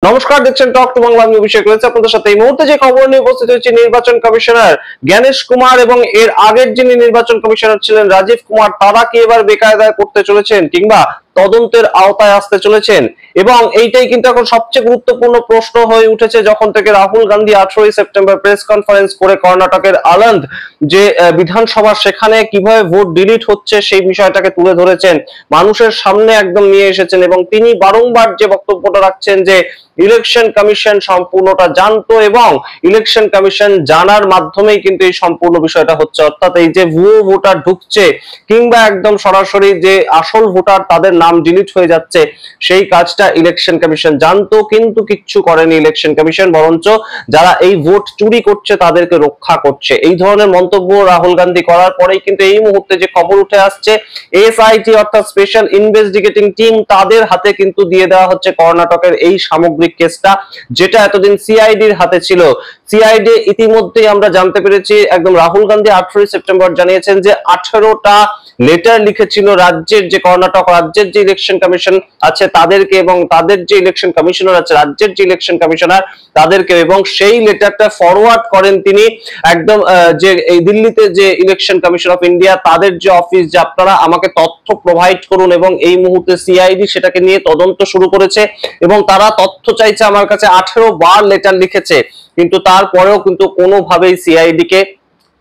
নমস্কার, দেখছেন talk to Bangla. আমি অভিষেক রয়েছে আপনাদের সাথে। এই মুহূর্তে যে খবর নিয়ে উপস্থিত হয়েছে নির্বাচন কমিশনার জ্ঞানেশ কুমার এবং এর আগের যিনি নির্বাচন কমিশনার ছিলেন রাজীব কুমার, তারা কি এবার বেকায়দায় করতে চলেছেন কিংবা তদন্তের আওতায় আসতে চলেছেন? এবং এইটাই কিন্তু এখন সবচেয়ে গুরুত্বপূর্ণ প্রশ্ন হয়ে উঠেছে যখন থেকে Rahul Gandhi 18 September press conference করে কর্ণাটকের আলন্দ যে বিধানসভা, সেখানে কিভাবে ভোট ডিলিট হচ্ছে সেই বিষয়টাকে তুলে ধরেছেন, মানুষের সামনে একদম নিয়ে এসেছেন। এবং তিনি বারংবার যে বক্তব্যটা রাখছেন যে ইলেকশন কমিশন সম্পূর্ণটা জানতো এবং ইলেকশন কমিশন জানার মাধ্যমেই কিন্তু এই সম্পূর্ণ বিষয়টা হচ্ছে। অর্থাৎ এই যে ভুয়ো ভোটার ঢুকছে কিংবা একদম সরাসরি যে আসল ভোটার তাদের নাম ডিলিট হয়ে যাচ্ছে, সেই কাজটা ইলেকশন কমিশন জানতো, কিন্তু কিচ্ছু করেনি ইলেকশন কমিশন, বরঞ্চ যারা এই ভোট চুরি করছে তাদেরকে রক্ষা করছে। এই ধরনের মন্তব্য রাহুল গান্ধী করার পরেই কিন্তু এই মুহূর্তে যে খবর উঠে আসছে, এসআইটি অর্থাৎ স্পেশাল ইনভেস্টিগেটিং টিম, তাদের হাতে কিন্তু দিয়ে দেওয়া হচ্ছে কর্ণাটকের এই সামগ্রিক কেসটা, যেটা এতদিন সিআইডির হাতে ছিল। সিআইডি ইতিমধ্যেই আমরা জানতে পেরেছি, একদম রাহুল গান্ধী 18 সেপ্টেম্বর জানিয়েছেন যে 18টা লেটার লিখেছিল রাজ্যের যে কর্ণাটক রাজ্যের যে ইলেকশন কমিশন আছে তাদেরকে, এবং তাদের যে ইলেকশন কমিশনার আছে রাজ্যের যে ইলেকশন কমিশনার তাদেরকে, এবং সেই লেটারটা ফরওয়ার্ড করেন তিনি একদম যে এই দিল্লিতে যে ইলেকশন কমিশন অফ ইন্ডিয়া তাদের যে অফিস, যে আপনারা আমাকে তথ্য প্রোভাইড করুন। এবং এই মুহূর্তে সিআইডি সেটাকে নিয়ে তদন্ত শুরু করেছে এবং তারা তথ্য চাইছে আমার কাছে। 18 বার লেটার লিখেছে, কিন্তু তারপরেও কিন্তু কোনোভাবেই সিআইডি কে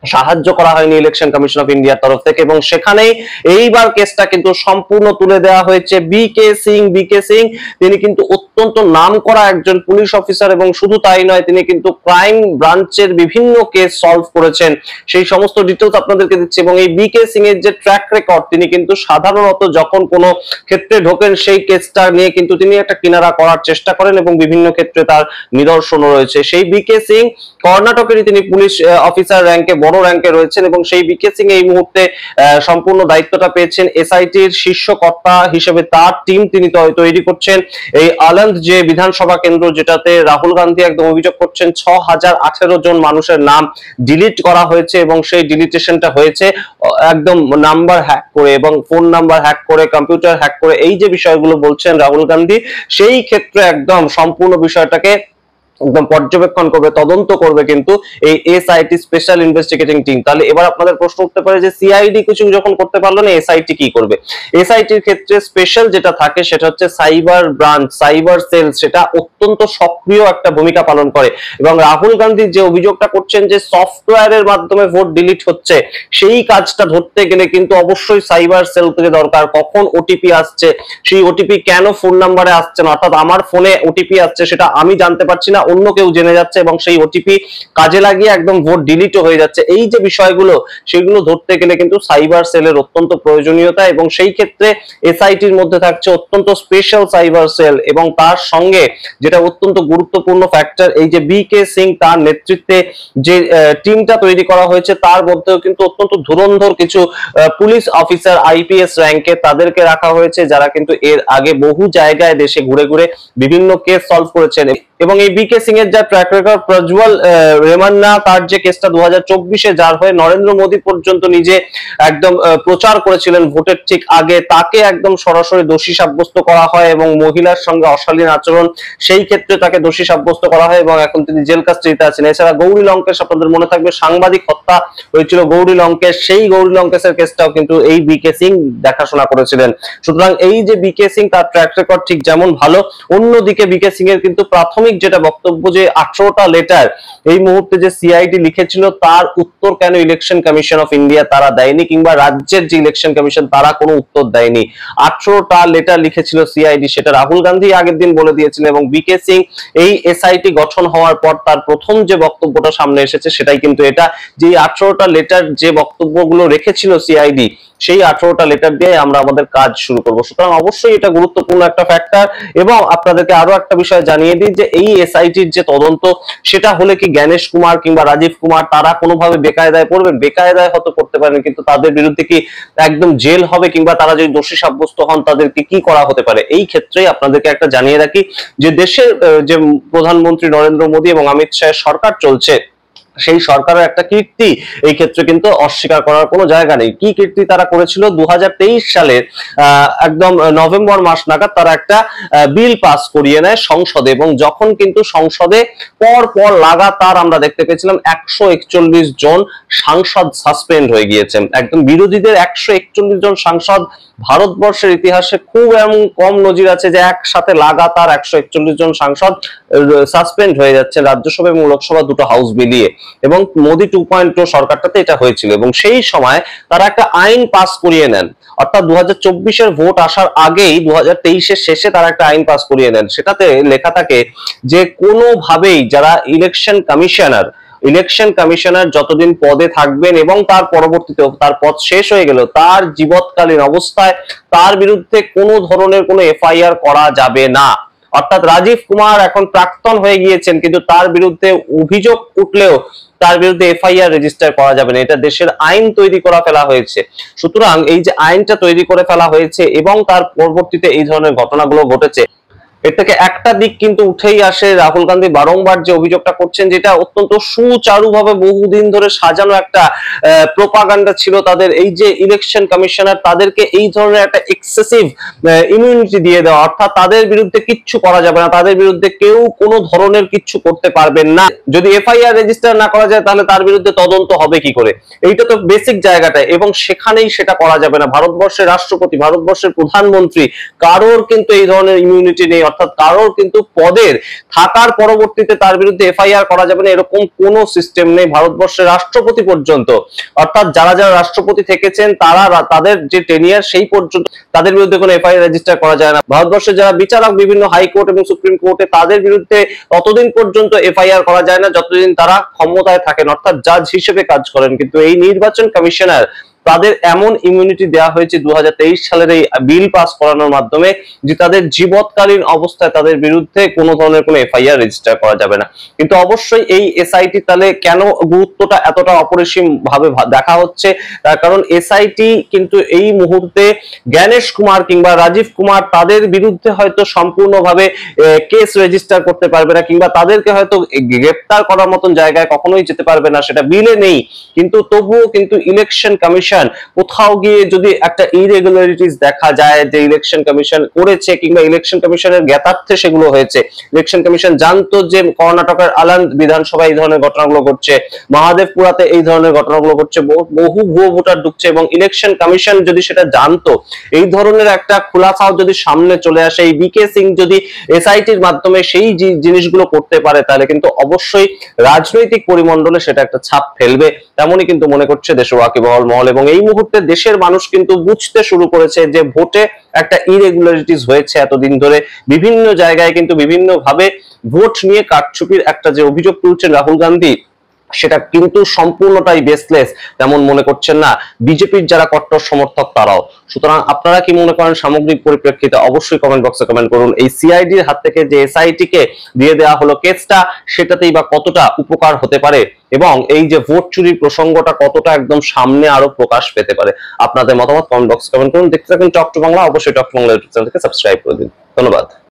সাহায্য করা হয়নি ইলেকশন কমিশন অফ ইন্ডিয়ার তরফ থেকে। এবং সেখানেই এইবার কেসটা কিন্তু সম্পূর্ণ তুলে দেওয়া হয়েছে বিকে সিং। বিকে সিং তিনি কিন্তু অত্যন্ত নামকরা একজন পুলিশ অফিসার, এবং শুধু তাই নয়, তিনি কিন্তু ক্রাইম ব্রাঞ্চের বিভিন্ন কেস সলভ করেছেন। সেই সমস্ত ডিটেলস আপনাদেরকে দিচ্ছি। এবং এই বিকে সিং এর যে ট্র্যাক রেকর্ড, তিনি কিন্তু সাধারণত যখন কোনো ক্ষেত্রে ঢোকেন সেই কেসটা নিয়ে কিন্তু তিনি একটা কিনারা করার চেষ্টা করেন এবং বিভিন্ন ক্ষেত্রে তার নিদর্শনও রয়েছে। সেই বিকে সিং কর্ণাটকেরই, তিনি পুলিশ অফিসার র্যাঙ্কে, বড় র্যাঙ্কে রয়েছেন। এবং সেই বিকে সিং এই মুহূর্তে সম্পূর্ণ দায়িত্বটা পেয়েছেন এসআইটির শীর্ষ কর্তা হিসেবে। তার টিম তিনি তৈরি করছেন এই আলন্দ যে বিধানসভা কেন্দ্র, যেটাতে রাহুল গান্ধী একদম অভিযোগ করছেন 6018 জন মানুষের নাম ডিলিট করা হয়েছে, এবং সেই ডিলিটেশনটা হয়েছে একদম নাম্বার হ্যাক করে এবং ফোন নাম্বার হ্যাক করে, কম্পিউটার হ্যাক করে। এই যে বিষয়গুলো বলছেন রাহুল গান্ধী, সেই ক্ষেত্রে একদম সম্পূর্ণ বিষয়টাকে একদম পর্যবেক্ষণ করবে, তদন্ত করবে কিন্তু এই এসআইটি স্পেশাল ইনভেস্টিগেটিং টিম। তাহলে এবার আপনাদের প্রশ্ন উঠতে পারে যে সিআইডি কিছু যখন করতে পারলো না, এসআইটি কি করবে? এসআইটির ক্ষেত্রে স্পেশাল যেটা থাকে সেটা হচ্ছে সাইবার ব্রাঞ্চ, সাইবার সেল, সেটা অত্যন্ত সক্রিয় একটা ভূমিকা পালন করে। এবং রাহুল গান্ধী যে অভিযোগটা করছেন যে সফটওয়্যারের মাধ্যমে ভোট ডিলিট হচ্ছে, সেই কাজটা ধরতে গেলে কিন্তু অবশ্যই সাইবার সেল থেকে দরকার। কখন ওটিপি আসছে, সেই ওটিপি কেন ফোন নাম্বারে আসছে না, অর্থাৎ আমার ফোনে ওটিপি আসছে সেটা আমি জানতে পারছি না, অন্য কেউ জেনে যাচ্ছে এবং সেই ওটিপি কাজে লাগিয়ে একদম ভোট ডিলিটও হয়ে যাচ্ছে। এই যে বিষয়গুলো, সেগুলো ধরতে গেলে কিন্তু সাইবার সেলের অত্যন্ত প্রয়োজনীয়তা। এবং সেই ক্ষেত্রে এসআইটির মধ্যে থাকছে অত্যন্ত স্পেশাল সাইবার সেল, এবং তার সঙ্গে যেটা অত্যন্ত গুরুত্বপূর্ণ ফ্যাক্টর, এই যে বিকে সিং তার নেতৃত্বে যে টিমটা তৈরি করা হয়েছে, তার মধ্যেও কিন্তু অত্যন্ত ধুরন্ধর কিছু পুলিশ অফিসার আইপিএস র্যাঙ্কে তাদেরকে রাখা হয়েছে, যারা কিন্তু এর আগে বহু জায়গায় দেশে ঘুরে ঘুরে বিভিন্ন কেস সলভ করেছেন। এবং এই বিকে সিং এর যা ট্র্যাক রেকর্ড, প্রজ্বল রেমান্না, তার যে কেসটা 2024-এ, যার হয়ে নরেন্দ্র মোদী পর্যন্ত নিজে একদম প্রচার করেছিলেন ভোটের ঠিক আগে, তাকে একদম সরাসরি দোষী সাব্যস্ত করা হয় এবং মহিলার সঙ্গে অশালীন আচরণ, সেই ক্ষেত্রে তাকে দোষী সাব্যস্ত করা হয় এবং এখন তিনি জেল কাস্টডিতে আছেন। এছাড়া গৌরী লঙ্কেশ, আপনাদের মনে থাকবে সাংবাদিক হত্যা হয়েছিল গৌরী লঙ্কেশ, সেই গৌরী লঙ্কেশের কেসটাও কিন্তু এই বিকে সিং দেখাশোনা করেছিলেন। সুতরাং এই যে বিকে সিং, তার ট্র্যাক রেকর্ড ঠিক যেমন ভালো, অন্যদিকে বিকে সিং এর কিন্তু প্রাথমিক যেটা বক্তব্য যে 18টা লেটার এই মুহূর্তে যে সিআইডি লিখেছিল, তার উত্তর কেন ইলেকশন কমিশন অফ ইন্ডিয়া তারা দেয়নি, কিংবা রাজ্যের যে ইলেকশন কমিশন তারা কোনো উত্তর দেয়নি। 18টা লেটার লিখেছিল সিআইডি, সেটা রাহুল গান্ধী আগের দিন বলে দিয়েছিলেন। এবং বিকে সিং এই এসআইটি গঠন হওয়ার পর তার প্রথম যে বক্তব্যটা সামনে এসেছে, সেটাই কিন্তু এটা, যে 18টা লেটার যে বক্তব্যগুলো রেখেছিল সিআইডি, সেই 18টা লেটার দিয়ে আমরা আমাদের কাজ শুরু করব। সুতরাং অবশ্যই এটা গুরুত্বপূর্ণ একটা ফ্যাক্টর। এবং আপনাদেরকে আরো একটা বিষয় জানিয়ে দিই যে এই এসআইটির যে তদন্ত, সেটা হলে কি জ্ঞানেশ কুমার কিংবা রাজীব কুমার তারা কোনোভাবে বেকায়দায় পড়বেন? বেকায়দায় হয়তো করতে পারেন, কিন্তু তাদের বিরুদ্ধে কি একদম জেল হবে, কিংবা তারা যদি দোষী সাব্যস্ত হন তাদেরকে কি করা হতে পারে? এই ক্ষেত্রে আপনাদেরকে একটা জানিয়ে রাখি যে দেশের যে প্রধানমন্ত্রী নরেন্দ্র মোদী এবং অমিত শাহের সরকার চলছে, সেই সরকারের একটা কীর্তি এই ক্ষেত্রে কিন্তু অস্বীকার করার কোনো জায়গা নেই। কি কীর্তি তারা করেছিল? 2023 সালের একদম নভেম্বর মাস নাগাদ তারা একটা বিল পাস করিয়ে নেয় সংসদে, এবং যখন কিন্তু সংসদে পর পর লাগাতার আমরা দেখতে পেয়েছিলাম 141 জন সাংসদ সাসপেন্ড হয়ে গিয়েছেন। একদম বিরোধীদের 141 জন সাংসদ, ভারতবর্ষের ইতিহাসে খুব এমন কম নজির আছে যে একসাথে লাগাতার 141 জন সাংসদ সাসপেন্ড হয়ে যাচ্ছে রাজ্যসভা এবং লোকসভা দুটো হাউস মিলিয়ে। এবং মোদি 2.0 সরকারটাতে এটা হয়েছিল, এবং সেই সময় তারা একটা আইন পাস করিয়ে নেন, অর্থাৎ 2024-এর ভোট আসার আগেই 2023-এর শেষে তারা একটা আইন পাস করিয়ে নেন। সেটাতে লেখা থাকে যে কোনোভাবেই যারা ইলেকশন কমিশনার যতদিন পদে থাকবেন এবং তার পরবর্তীতে তার পদ শেষ হয়ে গেল, তার জীবৎকালীন অবস্থায় তার বিরুদ্ধে কোনো ধরনের কোনো এফআইআর করা যাবে না। অর্থাৎ রাজীব কুমার এখন প্রাক্তন হয়ে গিয়েছেন, কিন্তু তার বিরুদ্ধে অভিযোগ উঠলেও তার বিরুদ্ধে এফআইআর রেজিস্টার করা যাবে না। এটা দেশের আইন তৈরি করা ফেলা হয়েছে। সুতরাং এই যে আইনটা তৈরি করে ফেলা হয়েছে এবং তার পরবর্তীতে এই ধরনের ঘটনাগুলো ঘটেছে, এর থেকে একটা দিক কিন্তু উঠেই আসে। রাহুল গান্ধী বারংবার যে অভিযোগটা করছেন, যেটা অত্যন্ত সুচারুভাবে বহুদিন ধরে সাজানো একটা প্রোপাগান্ডা ছিল তাদের, এই যে ইলেকশন কমিশনার তাদেরকে এই ধরনের একটা এক্সেসিভ ইমিউনিটি দিয়ে দেওয়া, অর্থাৎ তাদের বিরুদ্ধে কিচ্ছু করা যাবে না, তাদের বিরুদ্ধে কেউ কোনো ধরনের কিচ্ছু করতে পারবেন না। যদি এফআইআর রেজিস্টার না করা যায় তাহলে তার বিরুদ্ধে তদন্ত হবে কি করে? এইটা তো বেসিক জায়গাটা, এবং সেখানেই সেটা করা যাবে না। ভারতবর্ষের রাষ্ট্রপতি, ভারতবর্ষের প্রধানমন্ত্রী, কারোর কিন্তু এই ধরনের ইমিউনিটি নেই, অর্থাৎ কারোর কিন্তু পদের থাকার পরবর্তীতে তার বিরুদ্ধে এফআইআর করা যাবে না এরকম কোনো সিস্টেম নেই। ভারতবর্ষের রাষ্ট্রপতি পর্যন্ত, অর্থাৎ যারা যারা রাষ্ট্রপতি থেকেছেন তারা তাদের যে টেনিয়ার সেই পর্যন্ত তাদের বিরুদ্ধে কোনো এফআইআর রেজিস্টার করা যায় না। ভারতবর্ষের যারা বিচারক বিভিন্ন হাইকোর্ট এবং সুপ্রিম কোর্টে, তাদের বিরুদ্ধে ততদিন পর্যন্ত এফআইআর করা যায় না যতদিন তারা ক্ষমতায় থাকেন, অর্থাৎ জাজ হিসেবে কাজ করেন। কিন্তু এই নির্বাচন কমিশনার, তাদের এমন ইমিউনিটি দেওয়া হয়েছে 2023 সালের এই বিল পাস করানোর মাধ্যমে যে তাদের জীবৎকালীন অবস্থায় তাদের বিরুদ্ধে কোনো ধরনের কোনো এফআইআর রেজিস্টার করা যাবে না। কিন্তু অবশ্যই এই এসআইটি তাহলে কেন গুরুত্বটা এতটা অপরিসীম ভাবে দেখা হচ্ছে, তার কারণ এসআইটি কিন্তু এই মুহূর্তে জ্ঞানেশ কুমার কিংবা রাজীব কুমার তাদের বিরুদ্ধে হয়তো সম্পূর্ণভাবে কেস রেজিস্টার করতে পারবে না, কিংবা তাদেরকে হয়তো গ্রেফতার করার মতন জায়গায় কখনোই যেতে পারবে না, সেটা বিলে নেই। কিন্তু তবুও কিন্তু ইলেকশন কমিশন কোথাও গিয়ে যদি একটা ইরেগুলারিটিস দেখা যায় যে ইলেকশন কমিশন করেছে, কিংবা ইলেকশন কমিশনের জ্ঞাতার্থে সেগুলো হয়েছে, ইলেকশন কমিশন জানতো যে কর্ণাটকের আলান্দ বিধানসভায় এই ধরনের ঘটনাগুলো ঘটছে, মহাদেবপুরাতে এই ধরনের ঘটনাগুলো ঘটছে, বহু ভুয়ো ভোটার ঢুকছে, এবং ইলেকশন কমিশন যদি সেটা জানতো, এই ধরনের একটা খুলাসাও যদি সামনে চলে আসে, এই বিকে সিং যদি এসআইটির মাধ্যমে সেই জিনিসগুলো করতে পারে, তাহলে কিন্তু অবশ্যই রাজনৈতিক পরিমণ্ডলে সেটা একটা ছাপ ফেলবে, তেমনই কিন্তু মনে করছে দেশের ওয়াকিবহাল মহল। এবং এই মুহূর্তে দেশের মানুষ কিন্তু বুঝতে শুরু করেছে যে ভোটে একটা ইরেগুলারিটিস হয়েছে এতদিন ধরে। বিভিন্ন জায়গায় কিন্তু বিভিন্ন ভাবে ভোট নিয়ে কারচুপির একটা যে অভিযোগ তুলছেন রাহুল গান্ধী, সেটা কিন্তু সম্পূর্ণটাই বেসলেস তেমন মনে করছেন না বিজেপির যারা কট্টর সমর্থক তারাও। সুতরাং আপনারা কি মনে করেন সামগ্রিক পরিপ্রেক্ষিতে অবশ্যই কমেন্ট বক্সে কমেন্ট করুন। এই সিআইডির হাত থেকে যে এসআইটি কে দিয়ে দেওয়া হলো কেসটা, সেটাতেই বা কতটা উপকার হতে পারে, এবং এই যে ভোট চুরির প্রসঙ্গটা কতটা একদম সামনে আরো প্রকাশ পেতে পারে? আপনাদের মতামত কমেন্ট বক্সে কমেন্ট করুন। দেখতে থাকুন টক টু বাংলা। অবশ্যই টক টু বাংলা ইউটিউব চ্যানেলকে সাবস্ক্রাইব করে দিন। ধন্যবাদ।